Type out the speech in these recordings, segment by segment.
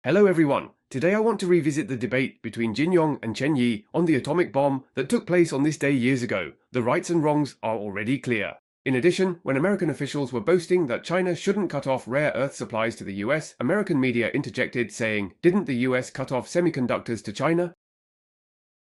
Hello everyone, today I want to revisit the debate between Yong and Chen on the atomic bomb that took place on this day years ago. The rights and wrongs are already clear. In addition, when American officials were boasting that China shouldn't cut off rare earth supplies to the US, American media interjected saying, didn't the US cut off semiconductors to China?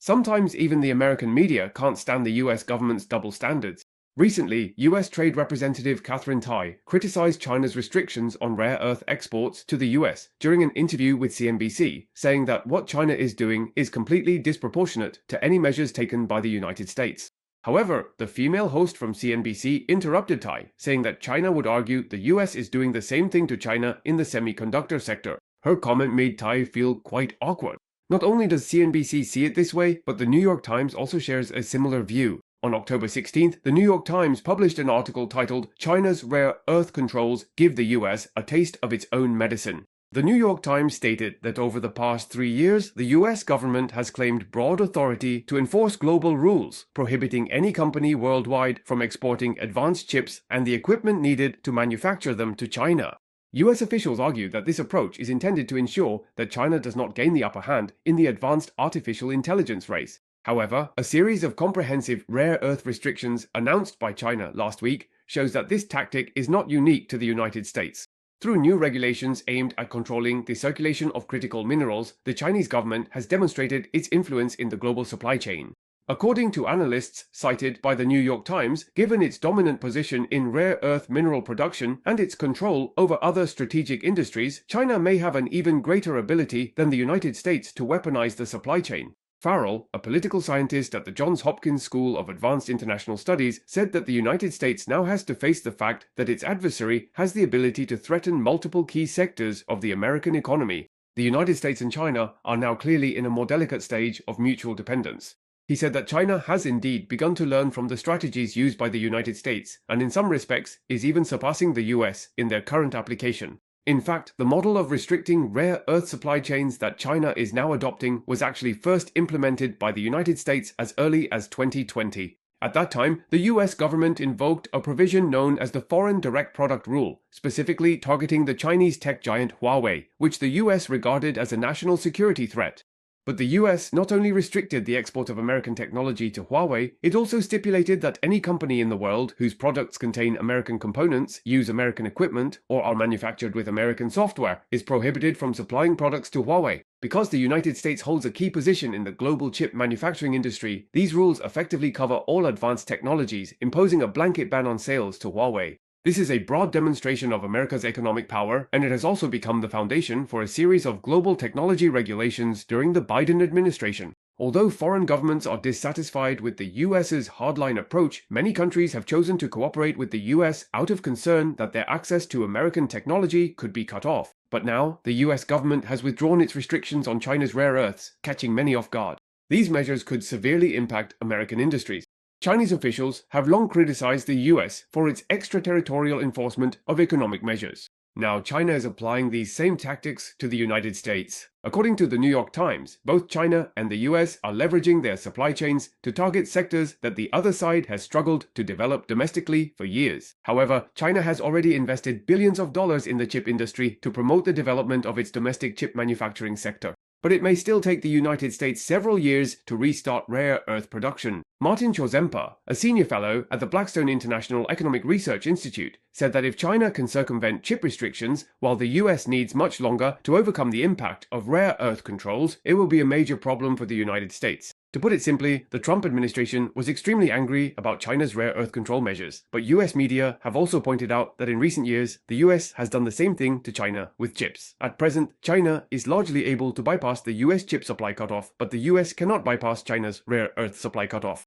Sometimes even the American media can't stand the US government's double standards. Recently, US Trade Representative Catherine Tai criticized China's restrictions on rare earth exports to the US during an interview with CNBC, saying that what China is doing is completely disproportionate to any measures taken by the United States. However, the female host from CNBC interrupted Tai, saying that China would argue the US is doing the same thing to China in the semiconductor sector. Her comment made Tai feel quite awkward. Not only does CNBC see it this way, but the New York Times also shares a similar view. On October 16th, the New York Times published an article titled, China's Rare Earth Controls Give the US a Taste of Its Own Medicine. The New York Times stated that over the past 3 years, the US government has claimed broad authority to enforce global rules, prohibiting any company worldwide from exporting advanced chips and the equipment needed to manufacture them to China. US officials argue that this approach is intended to ensure that China does not gain the upper hand in the advanced artificial intelligence race. However, a series of comprehensive rare earth restrictions announced by China last week shows that this tactic is not unique to the United States. Through new regulations aimed at controlling the circulation of critical minerals, the Chinese government has demonstrated its influence in the global supply chain. According to analysts cited by the New York Times, given its dominant position in rare earth mineral production and its control over other strategic industries, China may have an even greater ability than the United States to weaponize the supply chain. Farrell, a political scientist at the Johns Hopkins School of Advanced International Studies, said that the United States now has to face the fact that its adversary has the ability to threaten multiple key sectors of the American economy. The United States and China are now clearly in a more delicate stage of mutual dependence. He said that China has indeed begun to learn from the strategies used by the United States, and in some respects is even surpassing the US in their current application. In fact, the model of restricting rare earth supply chains that China is now adopting was actually first implemented by the United States as early as 2020. At that time, the US government invoked a provision known as the Foreign Direct Product Rule, specifically targeting the Chinese tech giant Huawei, which the US regarded as a national security threat. But the US not only restricted the export of American technology to Huawei, it also stipulated that any company in the world whose products contain American components, use American equipment, or are manufactured with American software is prohibited from supplying products to Huawei. Because the United States holds a key position in the global chip manufacturing industry, these rules effectively cover all advanced technologies, imposing a blanket ban on sales to Huawei. This is a broad demonstration of America's economic power, and it has also become the foundation for a series of global technology regulations during the Biden administration. Although foreign governments are dissatisfied with the US's hardline approach, many countries have chosen to cooperate with the US out of concern that their access to American technology could be cut off. But now, the US government has withdrawn its restrictions on China's rare earths, catching many off guard. These measures could severely impact American industries. Chinese officials have long criticized the US for its extraterritorial enforcement of economic measures. Now China is applying these same tactics to the United States. According to the New York Times, both China and the US are leveraging their supply chains to target sectors that the other side has struggled to develop domestically for years. However, China has already invested billions of dollars in the chip industry to promote the development of its domestic chip manufacturing sector. But it may still take the United States several years to restart rare earth production. Martin Chozempa, a senior fellow at the Blackstone International Economic Research Institute, said that if China can circumvent chip restrictions, while the US needs much longer to overcome the impact of rare earth controls, it will be a major problem for the United States. To put it simply, the Trump administration was extremely angry about China's rare earth control measures, but US media have also pointed out that in recent years, the US has done the same thing to China with chips. At present, China is largely able to bypass the US chip supply cutoff, but the US cannot bypass China's rare earth supply cutoff.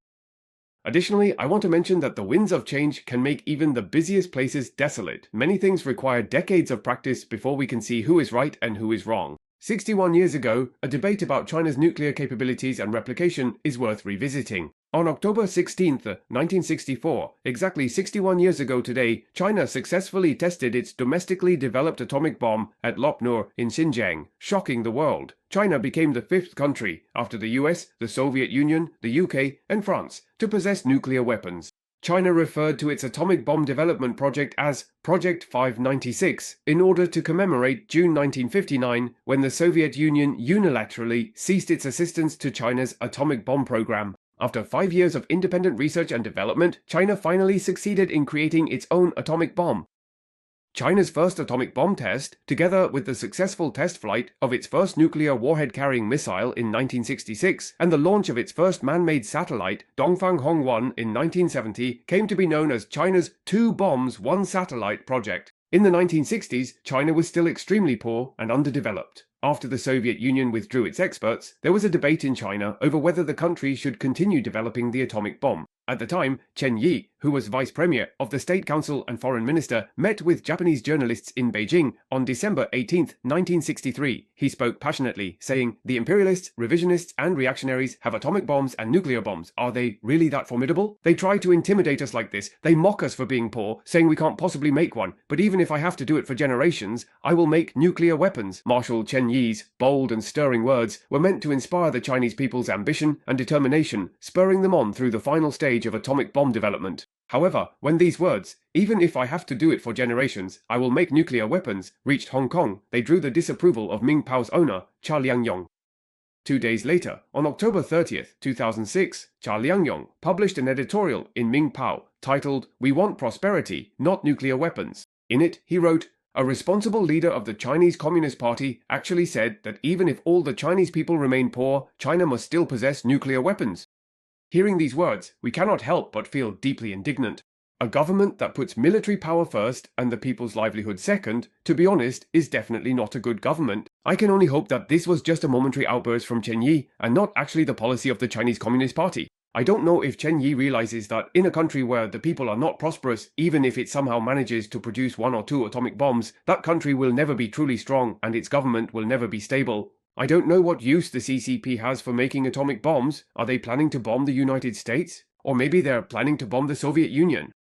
Additionally, I want to mention that the winds of change can make even the busiest places desolate. Many things require decades of practice before we can see who is right and who is wrong. 61 years ago, a debate about China's nuclear capabilities and replication is worth revisiting. On October 16, 1964, exactly 61 years ago today, China successfully tested its domestically developed atomic bomb at Lop Nur in Xinjiang, shocking the world. China became the fifth country, after the US, the Soviet Union, the UK, and France, to possess nuclear weapons. China referred to its atomic bomb development project as Project 596 in order to commemorate June 1959, when the Soviet Union unilaterally ceased its assistance to China's atomic bomb program. After 5 years of independent research and development, China finally succeeded in creating its own atomic bomb. China's first atomic bomb test, together with the successful test flight of its first nuclear warhead-carrying missile in 1966 and the launch of its first man-made satellite, Dongfang Hong-1, in 1970, came to be known as China's two bombs, one satellite project. In the 1960s, China was still extremely poor and underdeveloped. After the Soviet Union withdrew its experts, there was a debate in China over whether the country should continue developing the atomic bomb. At the time, Chen, who was vice premier of the State Council and foreign minister, met with Japanese journalists in Beijing on December 18, 1963. He spoke passionately, saying, "The imperialists, revisionists, and reactionaries have atomic bombs and nuclear bombs. Are they really that formidable? They try to intimidate us like this. They mock us for being poor, saying we can't possibly make one. But even if I have to do it for generations, I will make nuclear weapons." Marshal Chen Yi's bold and stirring words were meant to inspire the Chinese people's ambition and determination, spurring them on through the final stage of atomic bomb development. However, when these words, "even if I have to do it for generations, I will make nuclear weapons," reached Hong Kong, they drew the disapproval of Ming Pao's owner, Cha Liangyong. 2 days later, on October 30th, 2006, Cha Liangyong published an editorial in Ming Pao titled, "We want prosperity, not nuclear weapons." In it, he wrote, "A responsible leader of the Chinese Communist Party actually said that even if all the Chinese people remain poor, China must still possess nuclear weapons." Hearing these words, we cannot help but feel deeply indignant. A government that puts military power first and the people's livelihood second, to be honest, is definitely not a good government. I can only hope that this was just a momentary outburst from Chen Yi and not actually the policy of the Chinese Communist Party. I don't know if Chen Yi realizes that in a country where the people are not prosperous, even if it somehow manages to produce 1 or 2 atomic bombs, that country will never be truly strong and its government will never be stable. I don't know what use the CCP has for making atomic bombs. Are they planning to bomb the United States? Or maybe they're planning to bomb the Soviet Union?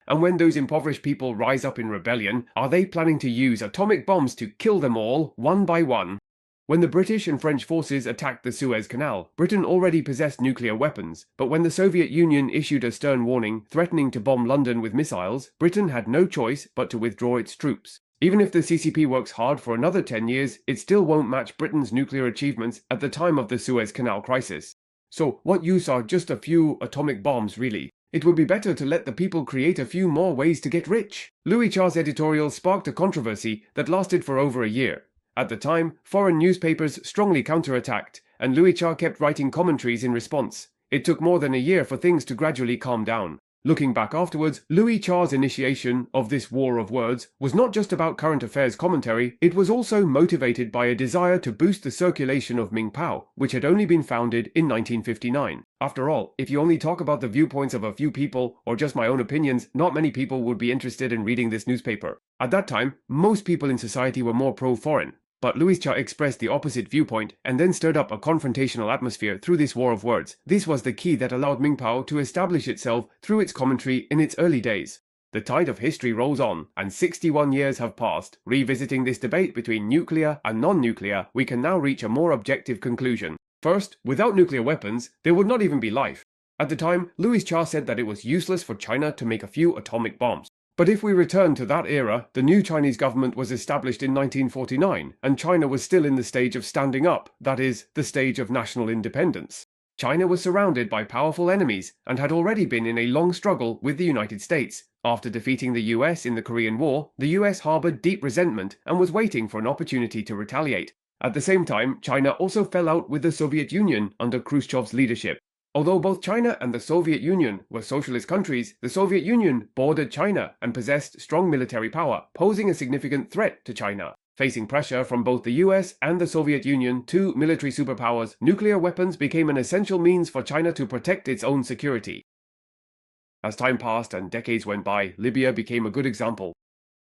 And when those impoverished people rise up in rebellion, are they planning to use atomic bombs to kill them all, one by one? When the British and French forces attacked the Suez Canal, Britain already possessed nuclear weapons, but when the Soviet Union issued a stern warning threatening to bomb London with missiles, Britain had no choice but to withdraw its troops. Even if the CCP works hard for another 10 years, it still won't match Britain's nuclear achievements at the time of the Suez Canal crisis. So what use are just a few atomic bombs, really? It would be better to let the people create a few more ways to get rich. Louis Cha's editorial sparked a controversy that lasted for over a year. At the time, foreign newspapers strongly counterattacked, and Louis Cha kept writing commentaries in response. It took more than a year for things to gradually calm down. Looking back afterwards, Louis Cha's initiation of this war of words was not just about current affairs commentary, it was also motivated by a desire to boost the circulation of Ming Pao, which had only been founded in 1959. After all, if you only talk about the viewpoints of a few people, or just my own opinions, not many people would be interested in reading this newspaper. At that time, most people in society were more pro-foreign. But Louis Cha expressed the opposite viewpoint and then stirred up a confrontational atmosphere through this war of words. This was the key that allowed Ming Pao to establish itself through its commentary in its early days. The tide of history rolls on, and 61 years have passed. Revisiting this debate between nuclear and non-nuclear, we can now reach a more objective conclusion. First, without nuclear weapons, there would not even be life. At the time, Louis Cha said that it was useless for China to make a few atomic bombs. But if we return to that era, the new Chinese government was established in 1949, and China was still in the stage of standing up, that is, the stage of national independence. China was surrounded by powerful enemies and had already been in a long struggle with the United States. After defeating the US in the Korean War, the US harbored deep resentment and was waiting for an opportunity to retaliate. At the same time, China also fell out with the Soviet Union under Khrushchev's leadership. Although both China and the Soviet Union were socialist countries, the Soviet Union bordered China and possessed strong military power, posing a significant threat to China. Facing pressure from both the US and the Soviet Union, two military superpowers, nuclear weapons became an essential means for China to protect its own security. As time passed and decades went by, Libya became a good example.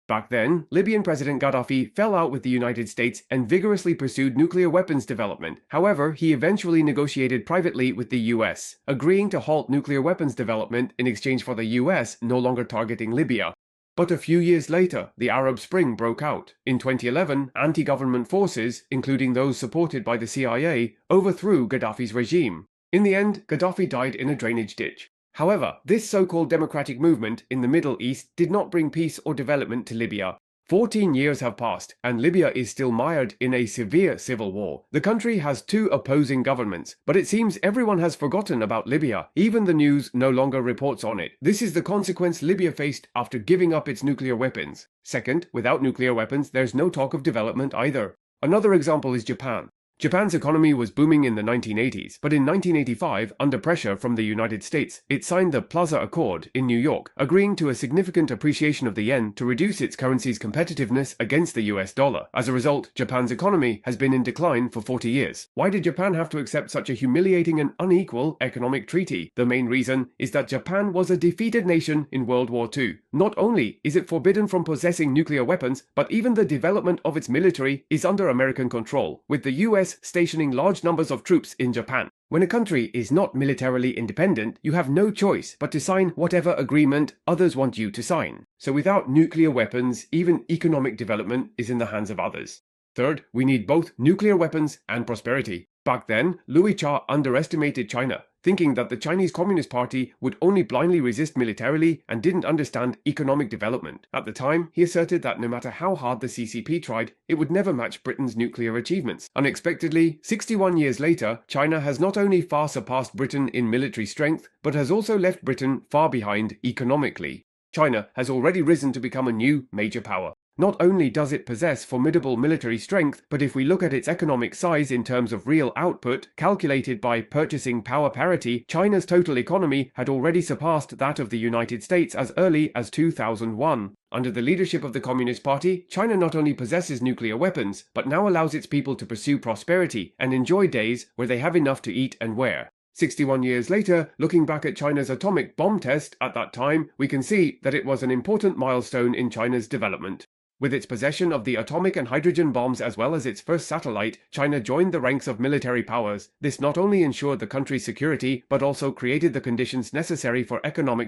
Back then, Libyan President Gaddafi fell out with the United States and vigorously pursued nuclear weapons development. However, he eventually negotiated privately with the US, agreeing to halt nuclear weapons development in exchange for the US no longer targeting Libya. But a few years later, the Arab Spring broke out. In 2011, anti-government forces, including those supported by the CIA, overthrew Gaddafi's regime. In the end, Gaddafi died in a drainage ditch. However, this so-called democratic movement in the Middle East did not bring peace or development to Libya. 14 years have passed, and Libya is still mired in a severe civil war. The country has two opposing governments, but it seems everyone has forgotten about Libya. Even the news no longer reports on it. This is the consequence Libya faced after giving up its nuclear weapons. Second, without nuclear weapons, there's no talk of development either. Another example is Japan. Japan's economy was booming in the 1980s, but in 1985, under pressure from the United States, it signed the Plaza Accord in New York, agreeing to a significant appreciation of the yen to reduce its currency's competitiveness against the US dollar. As a result, Japan's economy has been in decline for 40 years. Why did Japan have to accept such a humiliating and unequal economic treaty? The main reason is that Japan was a defeated nation in World War II. Not only is it forbidden from possessing nuclear weapons, but even the development of its military is under American control, with the US stationing large numbers of troops in Japan. When a country is not militarily independent, you have no choice but to sign whatever agreement others want you to sign. So without nuclear weapons, even economic development is in the hands of others. Third, we need both nuclear weapons and prosperity. Back then, Louis Cha underestimated China, thinking that the Chinese Communist Party would only blindly resist militarily and didn't understand economic development. At the time, he asserted that no matter how hard the CCP tried, it would never match Britain's nuclear achievements. Unexpectedly, 61 years later, China has not only far surpassed Britain in military strength, but has also left Britain far behind economically. China has already risen to become a new major power. Not only does it possess formidable military strength, but if we look at its economic size in terms of real output, calculated by purchasing power parity, China's total economy had already surpassed that of the United States as early as 2001. Under the leadership of the Communist Party, China not only possesses nuclear weapons, but now allows its people to pursue prosperity and enjoy days where they have enough to eat and wear. 61 years later, looking back at China's atomic bomb test at that time, we can see that it was an important milestone in China's development. With its possession of the atomic and hydrogen bombs as well as its first satellite, China joined the ranks of military powers. This not only ensured the country's security, but also created the conditions necessary for economic